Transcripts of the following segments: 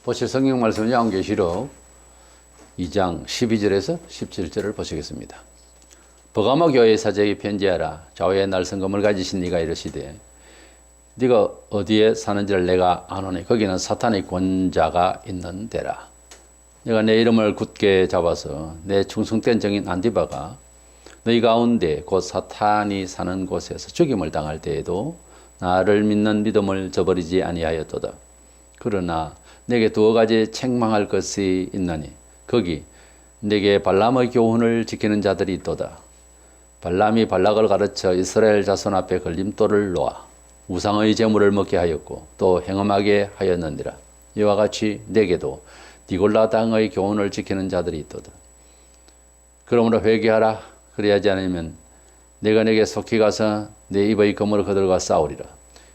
보실 성경 말씀 요한계시록 2장 12절에서 17절을 보시겠습니다. 버가모 교회의 사제에게 편지하라. 좌우에 날선 검을 가지신 네가 이르시되 네가 어디에 사는지를 내가 아노니 거기는 사탄의 권자가 있는 데라. 내가 내 이름을 굳게 잡아서 내 충성된 정인 안디바가 너희 가운데 곧 사탄이 사는 곳에서 죽임을 당할 때에도 나를 믿는 믿음을 저버리지 아니하였도다. 그러나 내게 두어 가지 책망할 것이 있나니 거기 내게 발람의 교훈을 지키는 자들이 있도다. 발람이 발락을 가르쳐 이스라엘 자손 앞에 걸림돌을 놓아 우상의 제물을 먹게 하였고 또 행음하게 하였느니라. 이와 같이 내게도 디골라 땅의 교훈을 지키는 자들이 있도다. 그러므로 회개하라. 그리하지 않으면 내가 내게 속히 가서 내 입의 검을 거들과 싸우리라.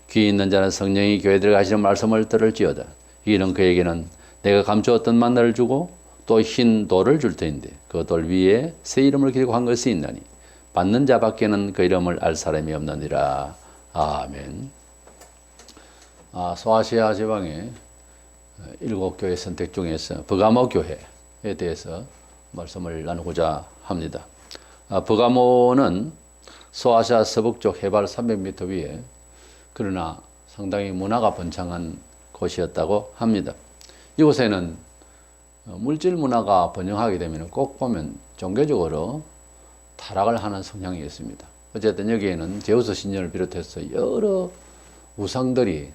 귀 있는 자는 성령이 교회들에게 하시는 말씀을 들을지어다. 이는 그에게는 내가 감추었던 만나를 주고 또 흰 돌을 줄 터인데 그 돌 위에 새 이름을 기록한 것이 있나니 받는 자밖에는 그 이름을 알 사람이 없느니라. 아멘. 소아시아 지방의 7교회 선택 중에서 버가모 교회에 대해서 말씀을 나누고자 합니다. 버가모는 소아시아 서북쪽 해발 300m 위에 그러나 상당히 문화가 번창한 곳이었다고 합니다. 이곳에는 물질 문화가 번영하게 되면 꼭 보면 종교적으로 타락을 하는 성향이 있습니다. 어쨌든 여기에는 제우스 신전을 비롯해서 여러 우상들이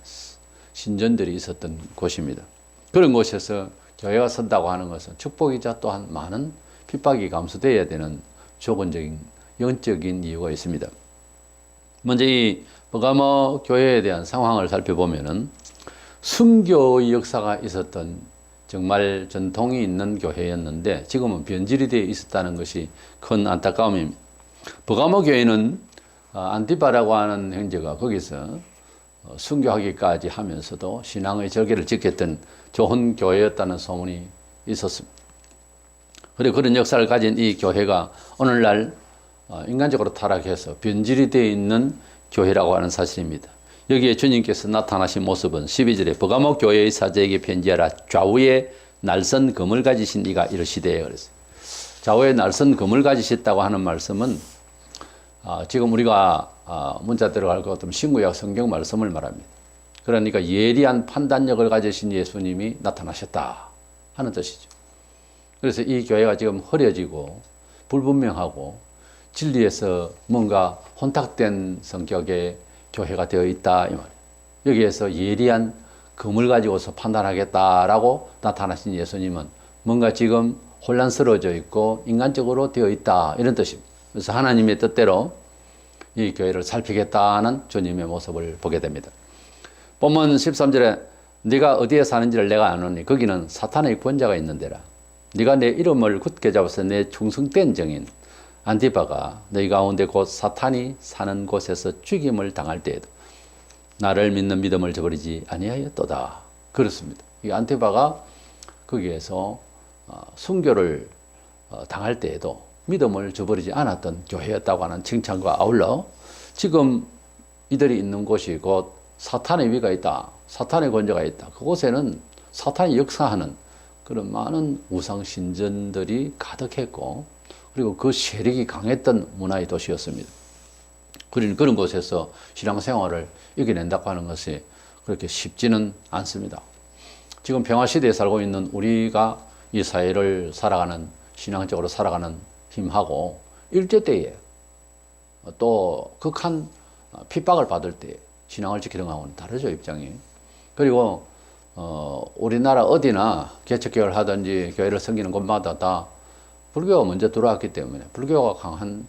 신전들이 있었던 곳입니다. 그런 곳에서 교회가 선다고 하는 것은 축복이자 또한 많은 핍박이 감수되어야 되는 조건적인 영적인 이유가 있습니다. 먼저 이 버가모 교회에 대한 상황을 살펴보면은 순교의 역사가 있었던 정말 전통이 있는 교회였는데 지금은 변질이 되어 있었다는 것이 큰 안타까움입니다. 버가모 교회는 안티바라고 하는 형제가 거기서 순교하기까지 하면서도 신앙의 절개를 지켰던 좋은 교회였다는 소문이 있었습니다. 그리고 그런 역사를 가진 이 교회가 오늘날 인간적으로 타락해서 변질이 되어 있는 교회라고 하는 사실입니다. 여기에 주님께서 나타나신 모습은 12절에 버가모 교회의 사제에게 편지하라. 좌우에 날선 검을 가지신 이가 이르시되 그랬어요. 좌우에 날선 검을 가지셨다고 하는 말씀은 지금 우리가 문자 들어갈 것 같으면 신구약 성경 말씀을 말합니다. 그러니까 예리한 판단력을 가지신 예수님이 나타나셨다 하는 뜻이죠. 그래서 이 교회가 지금 흐려지고 불분명하고 진리에서 뭔가 혼탁된 성격의 교회가 되어 있다 이 말이에요. 여기에서 예리한 검을 가지고서 판단하겠다라고 나타나신 예수님은 뭔가 지금 혼란스러워져 있고 인간적으로 되어 있다 이런 뜻입니다. 그래서 하나님의 뜻대로 이 교회를 살피겠다는 주님의 모습을 보게 됩니다. 본문 13절에 네가 어디에 사는지를 내가 아노니 거기는 사탄의 권자가 있는 데라. 네가 내 이름을 굳게 잡아서 내 충성된 정인 안티바가 너희 가운데 곧 사탄이 사는 곳에서 죽임을 당할 때에도 나를 믿는 믿음을 저버리지 아니하였도다. 그렇습니다. 이 안티바가 거기에서 순교를 당할 때에도 믿음을 저버리지 않았던 교회였다고 하는 칭찬과 아울러 지금 이들이 있는 곳이 곧 사탄의 위가 있다. 사탄의 권세가 있다. 그곳에는 사탄이 역사하는 그런 많은 우상 신전들이 가득했고 그리고 그 세력이 강했던 문화의 도시였습니다. 그런 곳에서 신앙생활을 이겨낸다고 하는 것이 그렇게 쉽지는 않습니다. 지금 평화시대에 살고 있는 우리가 이 사회를 살아가는 신앙적으로 살아가는 힘하고 일제 때에 또 극한 핍박을 받을 때 신앙을 지키는 것하고는 다르죠, 입장이. 그리고 우리나라 어디나 개척교회를 하든지 교회를 섬기는 곳마다 다 불교가 먼저 들어왔기 때문에 불교가 강한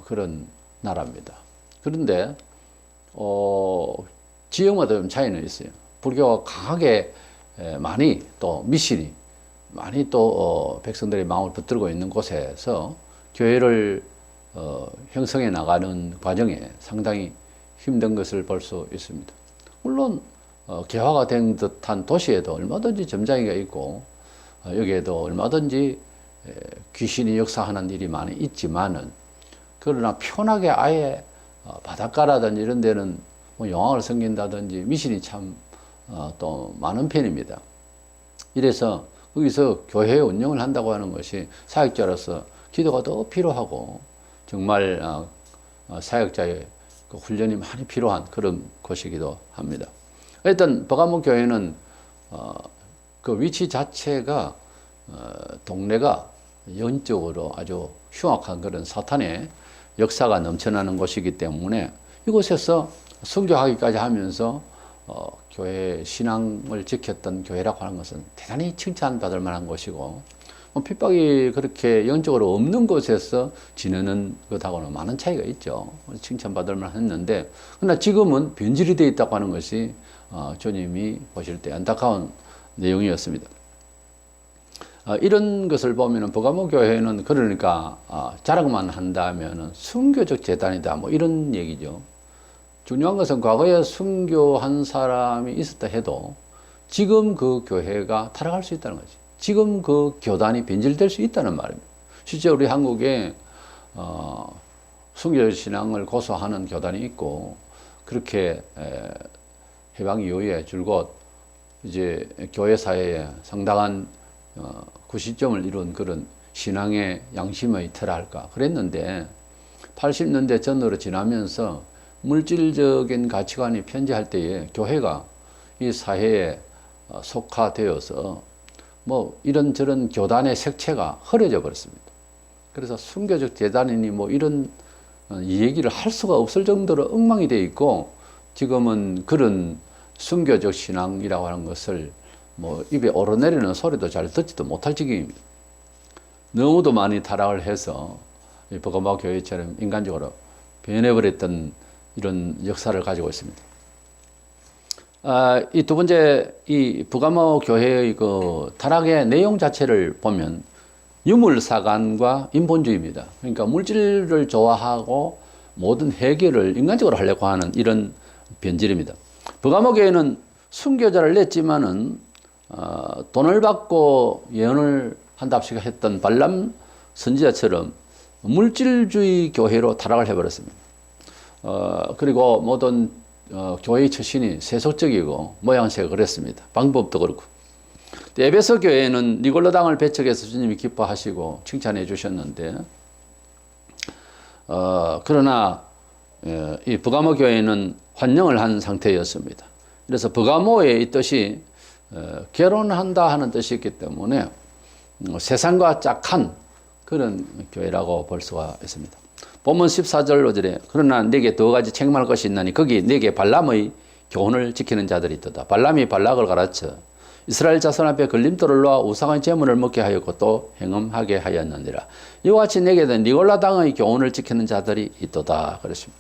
그런 나라입니다. 그런데 지역마다 좀 차이는 있어요. 불교가 강하게 많이 또 미신이 많이 또 백성들의 마음을 붙들고 있는 곳에서 교회를 형성해 나가는 과정에 상당히 힘든 것을 볼 수 있습니다. 물론 개화가 된 듯한 도시에도 얼마든지 점장이가 있고 여기에도 얼마든지 귀신이 역사하는 일이 많이 있지만은 그러나 편하게 아예 바닷가라든지 이런 데는 뭐 용왕을 섬긴다든지 미신이 참 또 많은 편입니다. 이래서 거기서 교회 운영을 한다고 하는 것이 사역자로서 기도가 더 필요하고 정말 사역자의 그 훈련이 많이 필요한 그런 곳이기도 합니다. 일단 버가모 교회는 그 위치 자체가 동네가 영적으로 아주 흉악한 그런 사탄의 역사가 넘쳐나는 곳이기 때문에 이곳에서 선교하기까지 하면서 교회 신앙을 지켰던 교회라고 하는 것은 대단히 칭찬받을 만한 것이고 핍박이 그렇게 영적으로 없는 곳에서 지내는 것하고는 많은 차이가 있죠. 칭찬받을 만했는데 그러나 지금은 변질이 되어 있다고 하는 것이 주님이 보실 때 안타까운 내용이었습니다. 이런 것을 보면은 버가모 교회는 그러니까 자랑만 한다면은 순교적 재단이다 뭐 이런 얘기죠. 중요한 것은 과거에 순교한 사람이 있었다 해도 지금 그 교회가 타락할 수 있다는 거지. 지금 그 교단이 변질될 수 있다는 말입니다. 실제 우리 한국에 순교 신앙을 고수하는 교단이 있고 그렇게 해방 이후에 줄곧 이제 교회 사회에 상당한 구시점을 이룬 그런 신앙의 양심의 터랄까 그랬는데 80년대 전으로 지나면서 물질적인 가치관이 편재할 때에 교회가 이 사회에 속화되어서 뭐 이런저런 교단의 색채가 흐려져 버렸습니다. 그래서 순교적 재단이니 뭐 이런 이 얘기를 할 수가 없을 정도로 엉망이 되어 있고 지금은 그런 순교적 신앙이라고 하는 것을 뭐 입에 오르내리는 소리도 잘 듣지도 못할 지경입니다. 너무도 많이 타락을 해서 버가모 교회처럼 인간적으로 변해버렸던 이런 역사를 가지고 있습니다. 이 두 번째, 이 버가모 교회의 그 타락의 내용 자체를 보면 유물사관과 인본주의입니다. 그러니까 물질을 좋아하고 모든 해결을 인간적으로 하려고 하는 이런 변질입니다. 버가모 교회는 순교자를 냈지만은 돈을 받고 예언을 한답시고 했던 발람 선지자처럼 물질주의 교회로 타락을 해버렸습니다. 그리고 모든 교회의 처신이 세속적이고 모양새가 그랬습니다. 방법도 그렇고. 에베소 교회는 니골로당을 배척해서 주님이 기뻐하시고 칭찬해 주셨는데 그러나 이 버가모 교회는 환영을 한 상태였습니다. 그래서 버가모의 뜻이 결혼한다 하는 뜻이 있기 때문에 세상과 짝한 그런 교회라고 볼 수가 있습니다. 본문 14절 5절에 그러나 네게 두 가지 책망할 것이 있나니 거기 네게 발람의 교훈을 지키는 자들이 있도다. 발람이 발락을 가르쳐 이스라엘 자손 앞에 걸림돌을 놓아 우상의 제물을 먹게 하였고 또 행음하게 하였느니라. 이와 같이 네게는 니골라 당의 교훈을 지키는 자들이 있도다 그랬습니다.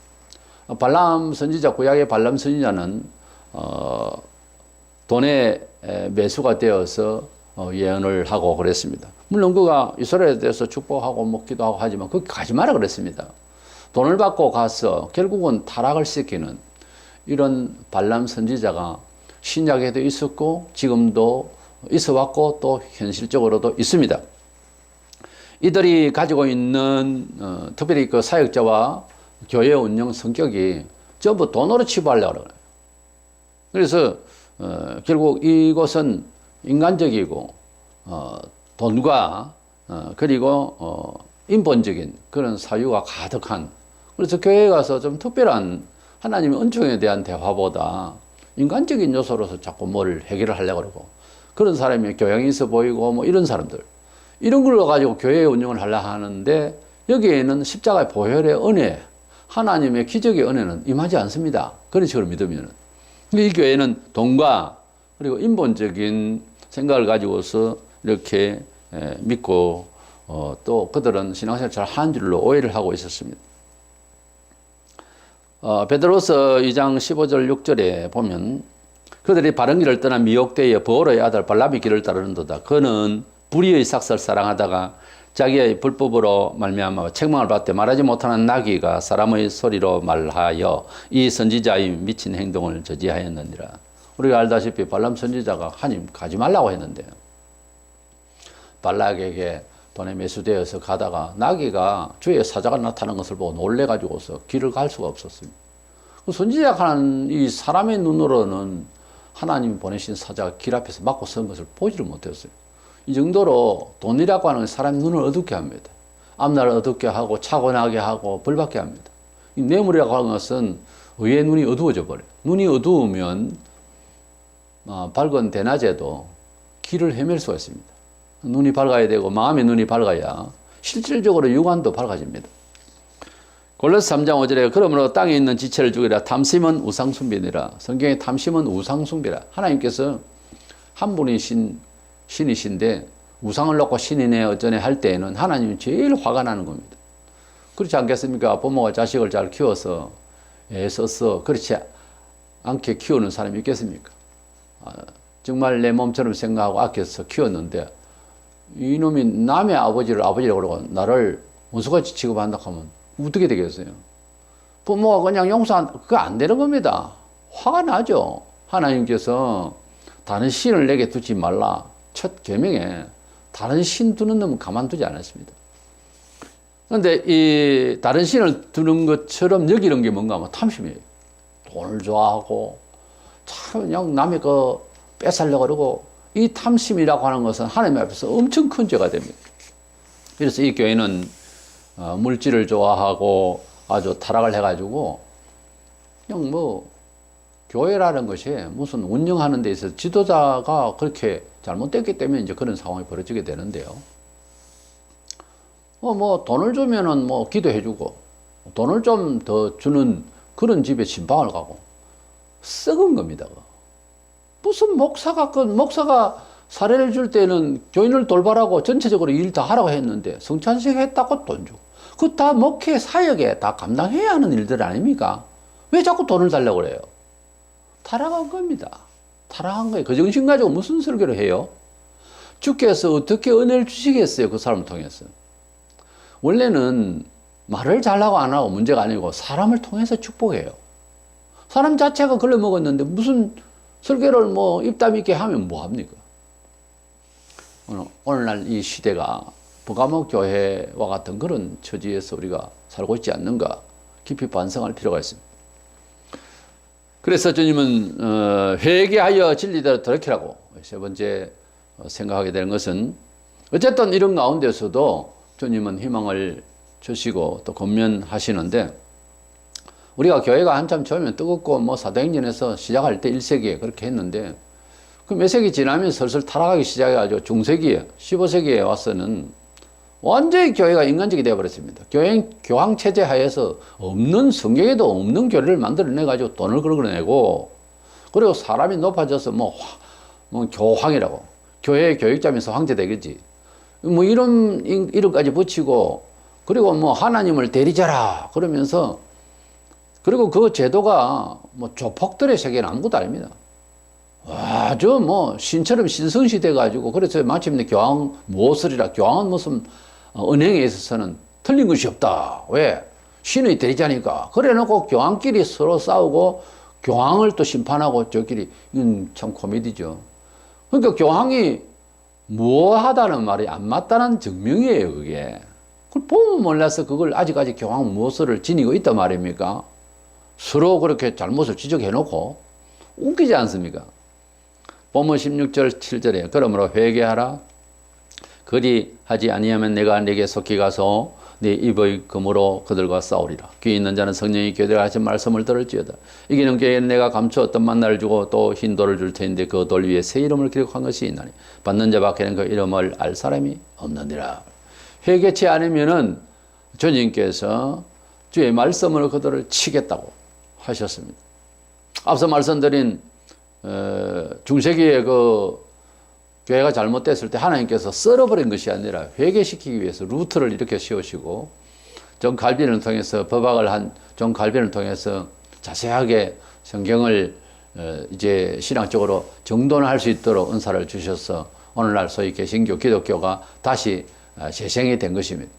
발람 선지자, 구약의 발람 선지자는 돈에 매수가 되어서 예언을 하고 그랬습니다. 물론 그가 이스라엘에 대해서 축복하고 먹기도 하고 하지만 거기 가지 마라 그랬습니다. 돈을 받고 가서 결국은 타락을 시키는 이런 발람 선지자가 신약에도 있었고 지금도 있어 왔고 또 현실적으로도 있습니다. 이들이 가지고 있는 특별히 그 사역자와 교회 운영 성격이 전부 돈으로 치부하려고 그래요. 그래서 결국 이것은 인간적이고 돈과 그리고 인본적인 그런 사유가 가득한, 그래서 교회에 가서 좀 특별한 하나님의 은총에 대한 대화보다 인간적인 요소로서 자꾸 뭘 해결을 하려고 그러고, 그런 사람이 교양이 있어 보이고 뭐 이런 사람들, 이런 걸로 가지고 교회 운영을 하려 하는데 여기에는 십자가의 보혈의 은혜, 하나님의 기적의 은혜는 임하지 않습니다. 그런 식으로 믿으면은. 이 교회는 돈과 그리고 인본적인 생각을 가지고서 이렇게 믿고 또 그들은 신앙생활 잘 하는 줄로 오해를 하고 있었습니다. 베드로서 2장 15절 6절에 보면 그들이 바른 길을 떠나 미혹되어 버오로의 아들 발람의 길을 따르는도다. 그는 불의의 삭설 사랑하다가 자기의 불법으로 말미암아 책망을 받되 말하지 못하는 나귀가 사람의 소리로 말하여 이 선지자의 미친 행동을 저지하였느니라. 우리가 알다시피 발람 선지자가 하나님 가지 말라고 했는데 발락에게 돈에 매수되어서 가다가 나귀가 주의 사자가 나타난 것을 보고 놀래가지고서 길을 갈 수가 없었습니다. 선지자가 하는 이 사람의 눈으로는 하나님이 보내신 사자가 길 앞에서 막고 선 것을 보지를 못했어요. 이 정도로 돈이라고 하는 사람 눈을 어둡게 합니다. 앞날을 어둡게 하고 차고나게 하고 벌받게 합니다. 이 뇌물이라고 하는 것은 의의 눈이 어두워져 버려요. 눈이 어두우면 밝은 대낮에도 길을 헤맬 수가 있습니다. 눈이 밝아야 되고 마음의 눈이 밝아야 실질적으로 육안도 밝아집니다. 골로새 3장 5절에 그러므로 땅에 있는 지체를 죽이라. 탐심은 우상숭배니라. 성경에 탐심은 우상숭배라. 하나님께서 한 분이신 신이신데 우상을 놓고 신이네 어쩌네 할 때에는 하나님이 제일 화가 나는 겁니다. 그렇지 않겠습니까? 부모가 자식을 잘 키워서 애써서 그렇지 않게 키우는 사람이 있겠습니까? 정말 내 몸처럼 생각하고 아껴서 키웠는데 이놈이 남의 아버지를 아버지라고 그러고 나를 원수같이 취급한다 하면 어떻게 되겠어요? 부모가 그냥 그거 안 되는 겁니다. 화가 나죠. 하나님께서 다른 신을 내게 두지 말라. 첫 계명에 다른 신 두는 놈은 가만두지 않았습니다. 그런데 이 다른 신을 두는 것처럼 여기는 게 뭔가 하면 탐심이에요. 돈을 좋아하고 참 그냥 남의 거 뺏으려고 그러고 이 탐심이라고 하는 것은 하나님 앞에서 엄청 큰 죄가 됩니다. 그래서 이 교회는 물질을 좋아하고 아주 타락을 해가지고 그냥 교회라는 것이 무슨 운영하는 데 있어서 지도자가 그렇게 잘못됐기 때문에 이제 그런 상황이 벌어지게 되는데요. 돈을 주면은 기도해주고 돈을 좀 더 주는 그런 집에 신방을 가고 썩은 겁니다. 무슨 목사가 사례를 줄 때는 교인을 돌봐라고 전체적으로 일 다 하라고 했는데 성찬식 했다고 돈 주고 그 다 목회 사역에 다 감당해야 하는 일들 아닙니까? 왜 자꾸 돈을 달라고 그래요? 타락한 겁니다. 타락한 거예요. 그 정신 가지고 무슨 설교를 해요? 주께서 어떻게 은혜를 주시겠어요? 그 사람을 통해서. 원래는 말을 잘하고 안 하고 문제가 아니고 사람을 통해서 축복해요. 사람 자체가 걸려먹었는데 무슨 설교를 입담 있게 하면 뭐합니까? 오늘날 이 시대가 버가모 교회와 같은 그런 처지에서 우리가 살고 있지 않는가 깊이 반성할 필요가 있습니다. 그래서 주님은 회개하여 진리대로 돌이키라고 세 번째 생각하게 되는 것은 어쨌든 이런 가운데서도 주님은 희망을 주시고 또 권면하시는데 우리가 교회가 한참 처음에 뜨겁고 사도행전에서 시작할 때 1세기에 그렇게 했는데 그 몇 세기 지나면 슬슬 타락하기 시작해가지고 중세기에 15세기에 와서는 완전히 교회가 인간적이 되어버렸습니다. 교황 체제 하에서 없는 성경에도 없는 교회를 만들어내가지고 돈을 걸어내고 그리고 사람이 높아져서 교황이라고 교회의 교육자면서 황제 되겠지. 이런 이름까지 붙이고 그리고 하나님을 대리자라 그러면서 그리고 그 제도가 조폭들의 세계는 아무것도 아닙니다. 아주 신처럼 신성시 돼가지고 그래서 마침내 교황 무엇이라 교황은 무슨 은행에 있어서는 틀린 것이 없다. 왜? 신의 대리자니까. 그래 놓고 교황끼리 서로 싸우고 교황을 또 심판하고 저끼리 이건 참 코미디죠. 그러니까 교황이 무엇하다는 말이 안 맞다는 증명이에요. 그게. 그걸 보면 몰라서 그걸 아직까지 교황 무엇을 지니고 있단 말입니까? 서로 그렇게 잘못을 지적해 놓고 웃기지 않습니까? 본문 16절 7절에 그러므로 회개하라. 그리하지 아니하면 내가 네게 속히 가서 네 입의 금으로 그들과 싸우리라. 귀 있는 자는 성령이 교대로 하신 말씀을 들을지어다. 이기는 교회는 내가 감추었던 만나를 주고 또 흰 돌을 줄 텐데 그 돌 위에 새 이름을 기록한 것이 있나니 받는 자 밖에는 그 이름을 알 사람이 없느니라. 회개치 않으면은 주님께서 주의 말씀으로 그들을 치겠다고 하셨습니다. 앞서 말씀드린 중세기의 그 교회가 잘못됐을 때 하나님께서 썰어버린 것이 아니라 회개시키기 위해서 루트를 이렇게 씌우시고 존 칼빈을 통해서 법학을 한 존 칼빈을 통해서 자세하게 성경을 이제 신학적으로 정돈할 수 있도록 은사를 주셔서 오늘날 소위 개신교, 기독교가 다시 재생이 된 것입니다.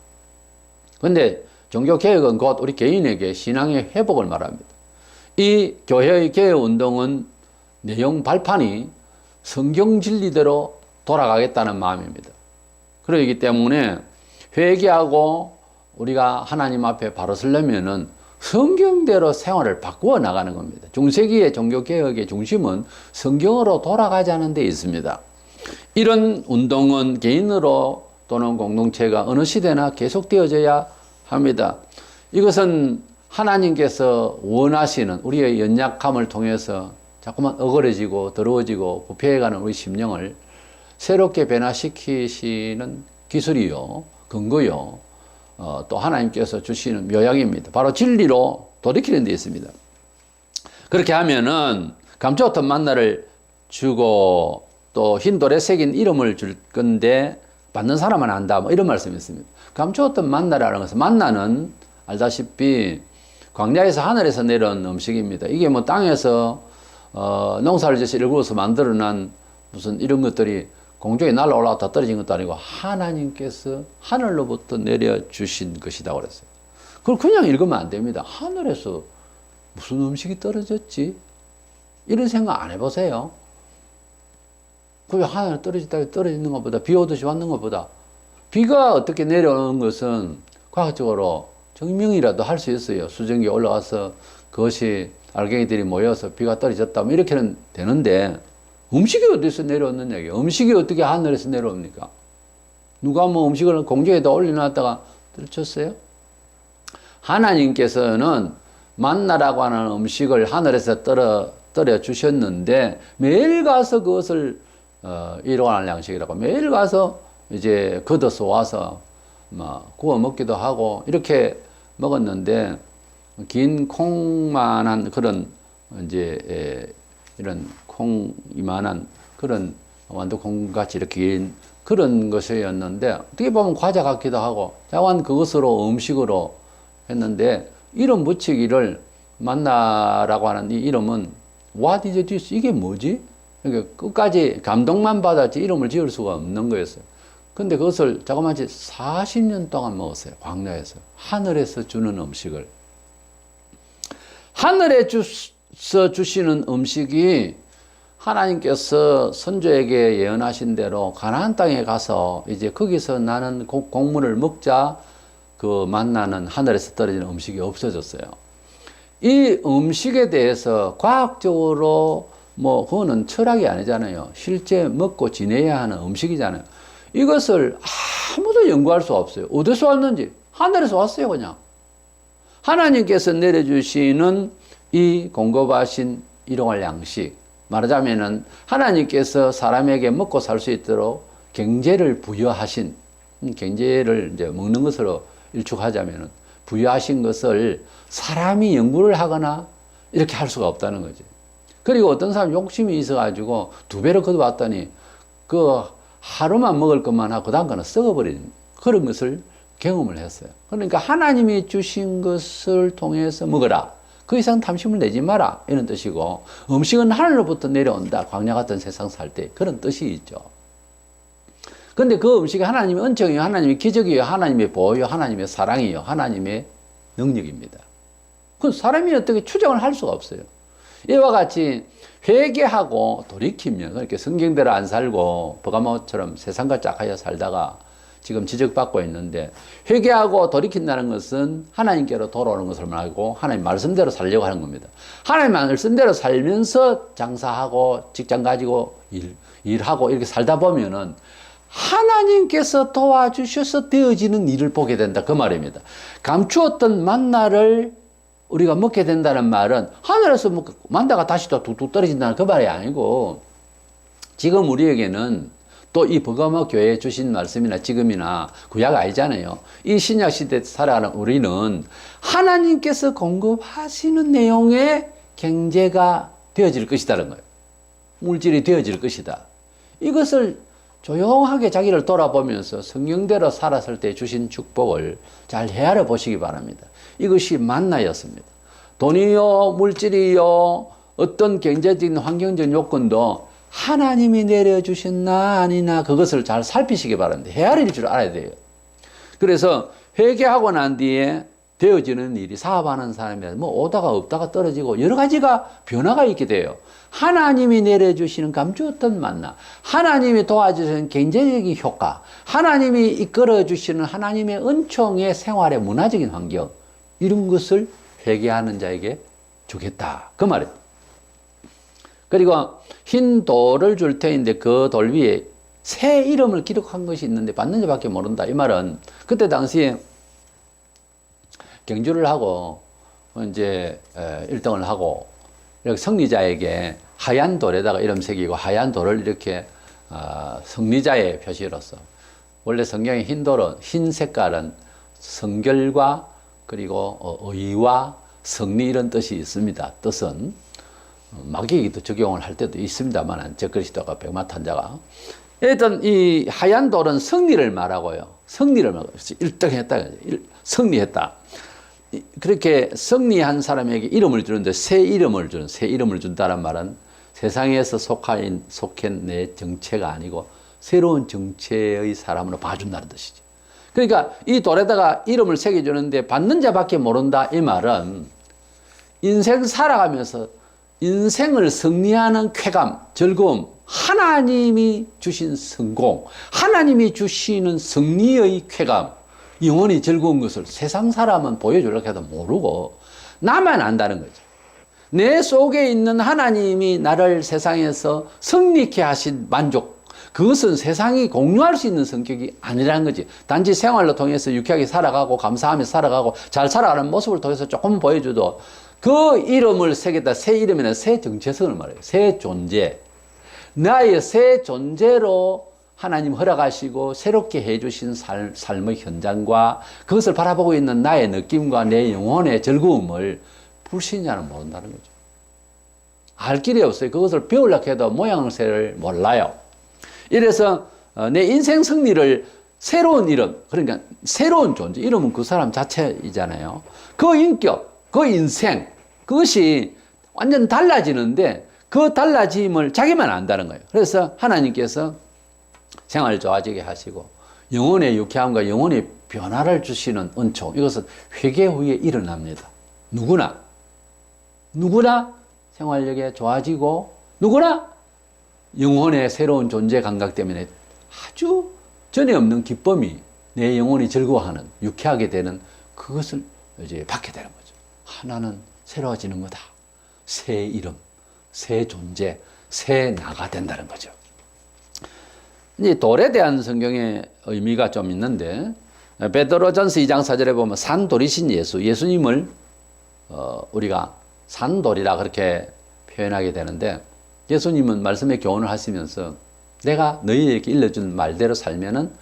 그런데 종교개혁은 곧 우리 개인에게 신앙의 회복을 말합니다. 이 교회의 개혁운동은 내용 발판이 성경 진리대로 돌아가겠다는 마음입니다. 그러기 때문에 회개하고 우리가 하나님 앞에 바로 서려면은 성경대로 생활을 바꾸어 나가는 겁니다. 중세기의 종교개혁의 중심은 성경으로 돌아가자는 데 있습니다. 이런 운동은 개인으로 또는 공동체가 어느 시대나 계속되어져야 합니다. 이것은 하나님께서 원하시는 우리의 연약함을 통해서 자꾸만 어그러지고 더러워지고 부패해가는 우리 심령을 새롭게 변화시키시는 기술이요, 근거요, 또 하나님께서 주시는 묘약입니다. 바로 진리로 돌이키는 데 있습니다. 그렇게 하면은 감추었던 만나를 주고 또 흰 돌에 새긴 이름을 줄 건데 받는 사람은 안다, 뭐 이런 말씀이 있습니다. 감추었던 만나라는 것은, 만나는 알다시피 광야에서 하늘에서 내려온 음식입니다. 이게 뭐 땅에서 농사를 지어서 일구어서 만들어난 무슨 이런 것들이 공중에 날아올라왔다 떨어진 것도 아니고 하나님께서 하늘로부터 내려주신 것이다 그랬어요. 그걸 그냥 읽으면 안 됩니다. 하늘에서 무슨 음식이 떨어졌지? 이런 생각 안 해보세요? 그 하늘에 떨어지는 것보다, 비 오듯이 왔는 것보다, 비가 어떻게 내려오는 것은 과학적으로 증명이라도 할 수 있어요. 수증기 올라가서 그것이 알갱이들이 모여서 비가 떨어졌다, 뭐 이렇게는 되는데, 음식이 어디서 내려오는 얘기예요? 음식이 어떻게 하늘에서 내려옵니까? 누가 뭐 음식을 공중에다 올려놨다가 떨어졌어요? 하나님께서는 만나라고 하는 음식을 하늘에서 떨어 주셨는데, 매일 가서 그것을 일용할 양식이라고, 매일 가서 이제 걷어서 와서 구워 먹기도 하고 이렇게 먹었는데, 긴 콩만한 그런 이제 이런 콩 이만한 그런 완두콩같이 이렇게 긴 그런 것이었는데, 어떻게 보면 과자 같기도 하고 자관 그것으로 음식으로 했는데, 이름 붙이기를 만나라고 하는 이 이름은 What is this? 이게 뭐지? 그러니까 끝까지 감동만 받았지 이름을 지을 수가 없는 거였어요. 근데 그것을 자그마치 40년 동안 먹었어요. 광야에서. 하늘에서 주는 음식을. 하늘에서 주시는 음식이 하나님께서 선조에게 예언하신 대로 가나안 땅에 가서 이제 거기서 나는 곡물을 먹자, 그 만나는 하늘에서 떨어지는 음식이 없어졌어요. 이 음식에 대해서 과학적으로 뭐 그거는 철학이 아니잖아요. 실제 먹고 지내야 하는 음식이잖아요. 이것을 아무도 연구할 수 없어요. 어디서 왔는지. 하늘에서 왔어요, 그냥. 하나님께서 내려주시는 이 공급하신 일용할 양식. 말하자면은 하나님께서 사람에게 먹고 살 수 있도록 경제를 부여하신, 경제를 이제 먹는 것으로 일축하자면은 부여하신 것을 사람이 연구를 하거나 이렇게 할 수가 없다는 거죠. 그리고 어떤 사람 욕심이 있어가지고 2배로 걷어왔더니 그 하루만 먹을 것만 하고 그 다음 거는 썩어버리는 그런 것을 경험을 했어요. 그러니까 하나님이 주신 것을 통해서 먹어라. 그 이상 탐심을 내지 마라. 이런 뜻이고, 음식은 하늘로부터 내려온다. 광야 같은 세상 살 때 그런 뜻이 있죠. 근데 그 음식이 하나님의 은총이요, 하나님의 기적이요, 하나님의 보호요, 하나님의 사랑이요, 하나님의 능력입니다. 그 사람이 어떻게 추정을 할 수가 없어요. 이와 같이 회개하고 돌이키면, 그렇게 성경대로 안 살고 버가모처럼 세상과 짝하여 살다가 지금 지적받고 있는데, 회개하고 돌이킨다는 것은 하나님께로 돌아오는 것을 말하고 하나님 말씀대로 살려고 하는 겁니다. 하나님 말씀대로 살면서 장사하고 직장 가지고 일하고 이렇게 살다 보면은 하나님께서 도와주셔서 되어지는 일을 보게 된다, 그 말입니다. 감추었던 만나를 우리가 먹게 된다는 말은 하늘에서 만나가 다시 또 뚝뚝 떨어진다는 그 말이 아니고, 지금 우리에게는 또 이 버가모 교회에 주신 말씀이나 지금이나 구약 아니잖아요. 이 신약 시대에 살아가는 우리는 하나님께서 공급하시는 내용의 경제가 되어질 것이다는 거예요. 물질이 되어질 것이다. 이것을 조용하게 자기를 돌아보면서 성경대로 살았을 때 주신 축복을 잘 헤아려 보시기 바랍니다. 이것이 만나였습니다. 돈이요, 물질이요, 어떤 경제적인 환경적 요건도 하나님이 내려주셨나 아니나 그것을 잘 살피시기 바랍니다. 헤아릴 줄 알아야 돼요. 그래서 회개하고 난 뒤에 되어지는 일이, 사업하는 사람이 뭐 오다가 없다가 떨어지고 여러 가지가 변화가 있게 돼요. 하나님이 내려주시는 감추었던 만나, 하나님이 도와주시는 경제적인 효과, 하나님이 이끌어주시는 하나님의 은총의 생활의 문화적인 환경, 이런 것을 회개하는 자에게 주겠다. 그 말이에요. 그리고 흰 돌을 줄 터인데 그 돌 위에 새 이름을 기록한 것이 있는데 받는 자밖에 모른다. 이 말은 그때 당시에 경주를 하고 이제 1등을 하고 이렇게 승리자에게 하얀 돌에다가 이름 새기고 하얀 돌을 이렇게 승리자의 표시로서 원래 성경의 흰 돌은 흰 색깔은 성결과 그리고 의와 승리 이런 뜻이 있습니다. 뜻은 마귀에게도 적용을 할 때도 있습니다만 적그리스도가 백마탄자가 일단 이 하얀 돌은 승리를 말하고요. 승리를 말하고 1등 했다. 승리했다. 그렇게 승리한 사람에게 이름을 주는데 새 이름을 준다는 말은 세상에서 속한 내 정체가 아니고 새로운 정체의 사람으로 봐준다는 뜻이죠. 그러니까 이 돌에다가 이름을 새겨주는데 받는 자밖에 모른다. 이 말은 인생 살아가면서 인생을 승리하는 쾌감, 즐거움, 하나님이 주신 성공, 하나님이 주시는 승리의 쾌감, 영원히 즐거운 것을 세상 사람은 보여주려고 해도 모르고 나만 안다는 거죠. 내 속에 있는 하나님이 나를 세상에서 승리케 하신 만족, 그것은 세상이 공유할 수 있는 성격이 아니라는 거지. 단지 생활로 통해서 유쾌하게 살아가고 감사하며 살아가고 잘 살아가는 모습을 통해서 조금 보여줘도 그 이름을 새겼다. 새 이름이나 새 정체성을 말해요. 새 존재. 나의 새 존재로 하나님 허락하시고 새롭게 해주신 삶의 현장과 그것을 바라보고 있는 나의 느낌과 내 영혼의 즐거움을 불신자는 모른다는 거죠. 알 길이 없어요. 그것을 배우려고 해도 모양새를 몰라요. 이래서 내 인생 승리를 새로운 이름, 그러니까 새로운 존재, 이름은 그 사람 자체이잖아요. 그 인격, 그 인생, 그것이 완전 달라지는데 그 달라짐을 자기만 안다는 거예요. 그래서 하나님께서 생활 좋아지게 하시고 영혼의 유쾌함과 영혼의 변화를 주시는 은총, 이것은 회개 후에 일어납니다. 누구나 생활력이 좋아지고 누구나 영혼의 새로운 존재 감각 때문에 아주 전에 없는 기쁨이 내 영혼이 즐거워하는 유쾌하게 되는 그것을 이제 받게 되는 거죠. 하나는 새로워지는 거다. 새 이름, 새 존재, 새 나가 된다는 거죠. 이제 돌에 대한 성경의 의미가 좀 있는데 베드로전서 2장 4절에 보면 산돌이신 예수님을 우리가 산돌이라 그렇게 표현하게 되는데 예수님은 말씀의 교훈을 하시면서 내가 너희에게 일러준 말대로 살면은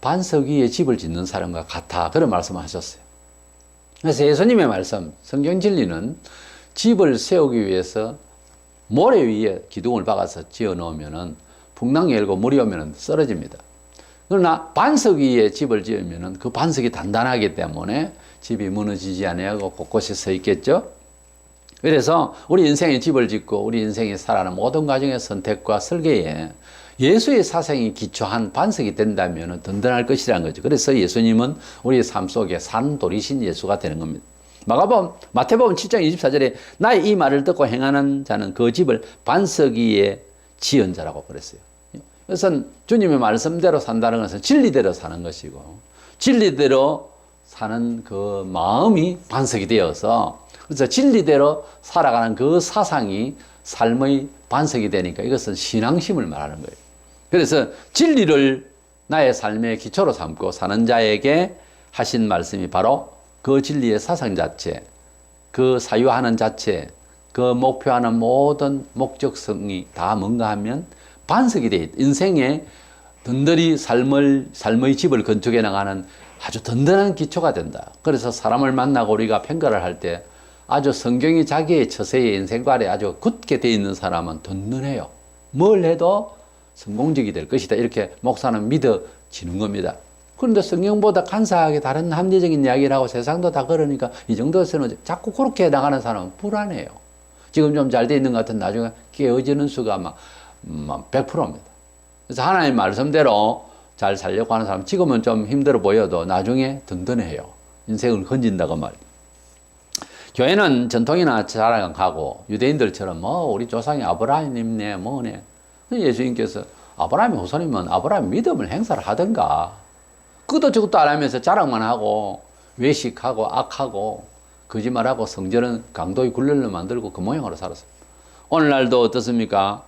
반석 위에 집을 짓는 사람과 같아. 그런 말씀을 하셨어요. 그래서 예수님의 말씀, 성경 진리는 집을 세우기 위해서 모래 위에 기둥을 박아서 지어 놓으면은 풍랑이 일고 물이 오면은 쓰러집니다. 그러나 반석 위에 집을 지으면은 그 반석이 단단하기 때문에 집이 무너지지 아니하고 곳곳이 서 있겠죠. 그래서 우리 인생에 집을 짓고 우리 인생에 살아가는 모든 과정의 선택과 설계에 예수의 사상이 기초한 반석이 된다면 든든할 것이라는 거죠. 그래서 예수님은 우리의 삶 속에 산돌이신 예수가 되는 겁니다. 마태복음 7장 24절에 나의 이 말을 듣고 행하는 자는 그 집을 반석 위에 지은 자라고 그랬어요. 그래서 주님의 말씀대로 산다는 것은 진리대로 사는 것이고 진리대로 사는 그 마음이 반석이 되어서 그래서 진리대로 살아가는 그 사상이 삶의 반석이 되니까 이것은 신앙심을 말하는 거예요. 그래서 진리를 나의 삶의 기초로 삼고 사는 자에게 하신 말씀이 바로 그 진리의 사상 자체, 그 사유하는 자체, 그 목표하는 모든 목적성이 다 뭔가 하면 반석이 돼 있다. 인생에 든든히 삶의 집을 건축해 나가는 아주 든든한 기초가 된다. 그래서 사람을 만나고 우리가 평가를 할 때 아주 성경이 자기의 처세의 인생관에 아주 굳게 돼 있는 사람은 든든해요. 뭘 해도 성공적이 될 것이다. 이렇게 목사는 믿어지는 겁니다. 그런데 성경보다 간사하게 다른 합리적인 이야기를 하고 세상도 다 그러니까 이 정도에서는 자꾸 그렇게 나가는 사람은 불안해요. 지금 좀 잘 돼 있는 것 같은 나중에 깨어지는 수가 막 100%입니다. 그래서 하나님 말씀대로 잘 살려고 하는 사람 지금은 좀 힘들어 보여도 나중에 든든해요. 인생을 건진다고 말이에요. 교회는 전통이나 자랑하고 유대인들처럼 우리 조상이 아브라함이네 뭐네. 예수님께서 아브라함의 후손이면 아브라함의 믿음을 행사를 하든가 그것도 저것도 안 하면서 자랑만 하고 외식하고 악하고 거짓말하고 성전은 강도의 굴레를 만들고 그 모양으로 살았습니다. 오늘날도 어떻습니까?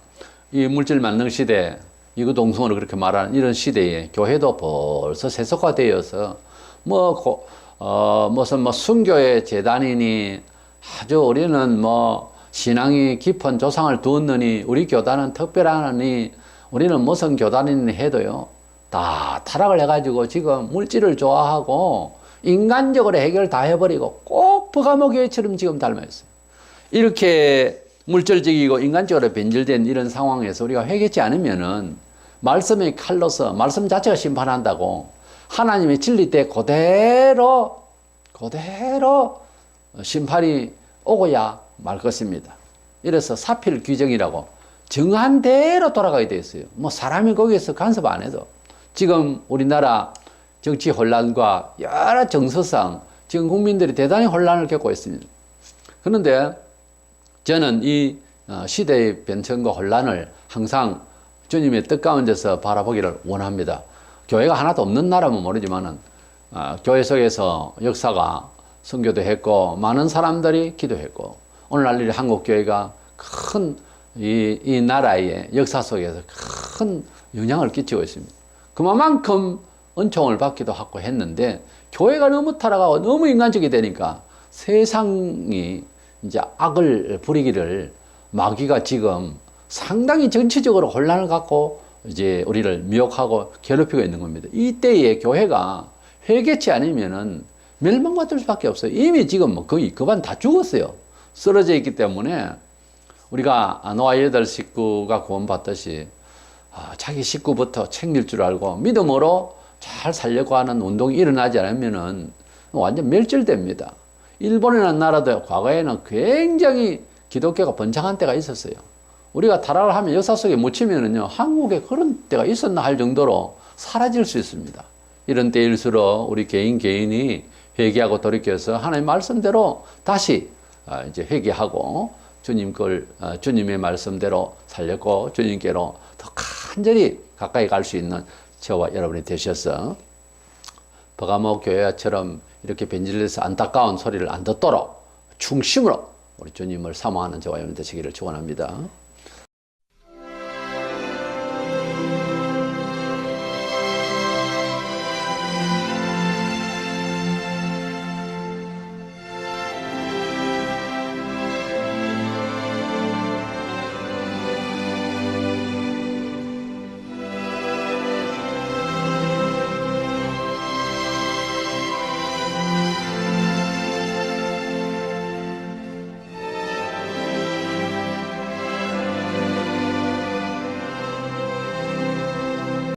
이 물질 만능 시대, 이거 동성으로 그렇게 말하는 이런 시대에 교회도 벌써 세속화되어서 무슨 순교의 재단이니 아주 우리는 신앙이 깊은 조상을 두었느니 우리 교단은 특별하니 우리는 무슨 교단이니 해도요 다 타락을 해가지고 지금 물질을 좋아하고 인간적으로 해결 다 해버리고 꼭 버가모 교회처럼 지금 닮아있어요. 이렇게 물질적이고 인간적으로 변질된 이런 상황에서 우리가 회개치 않으면은 말씀의 칼로서 말씀 자체가 심판한다고 하나님의 진리 때 그대로 심판이 오고야 말 것입니다. 이래서 사필 규정이라고 정한 대로 돌아가야 돼 있어요. 사람이 거기에서 간섭 안 해도. 지금 우리나라 정치 혼란과 여러 정서상 지금 국민들이 대단히 혼란을 겪고 있습니다. 그런데 저는 이 시대의 변천과 혼란을 항상 주님의 뜻 가운데서 바라보기를 원합니다. 교회가 하나도 없는 나라면 모르지만은 교회 속에서 역사가 선교도 했고 많은 사람들이 기도했고 오늘날 한국 교회가 큰 이 나라의 역사 속에서 큰 영향을 끼치고 있습니다. 그만큼 은총을 받기도 하고 했는데 교회가 너무 타락하고 너무 인간적이 되니까 세상이 이제 악을 부리기를 마귀가 지금 상당히 전체적으로 혼란을 갖고 이제 우리를 미혹하고 괴롭히고 있는 겁니다. 이때에 교회가 회개치 않으면은 멸망받을 수밖에 없어요. 이미 지금 거의 그반 다 죽었어요. 쓰러져 있기 때문에 우리가 노아 8 식구가 구원받듯이 자기 식구부터 챙길 줄 알고 믿음으로 잘 살려고 하는 운동이 일어나지 않으면은 완전 멸절됩니다. 일본이라는 나라도 과거에는 굉장히 기독교가 번창한 때가 있었어요. 우리가 타락을 하면 역사 속에 묻히면은요, 한국에 그런 때가 있었나 할 정도로 사라질 수 있습니다. 이런 때일수록 우리 개인이 회개하고 돌이켜서 하나님의 말씀대로 다시 이제 회개하고 주님의 말씀대로 살렸고 주님께로 더 간절히 가까이 갈 수 있는 저와 여러분이 되셔서 버가모 교회처럼 이렇게 변질돼서 안타까운 소리를 안 듣도록 중심으로 우리 주님을 사모하는 저와 여러분 되시기를 축원합니다.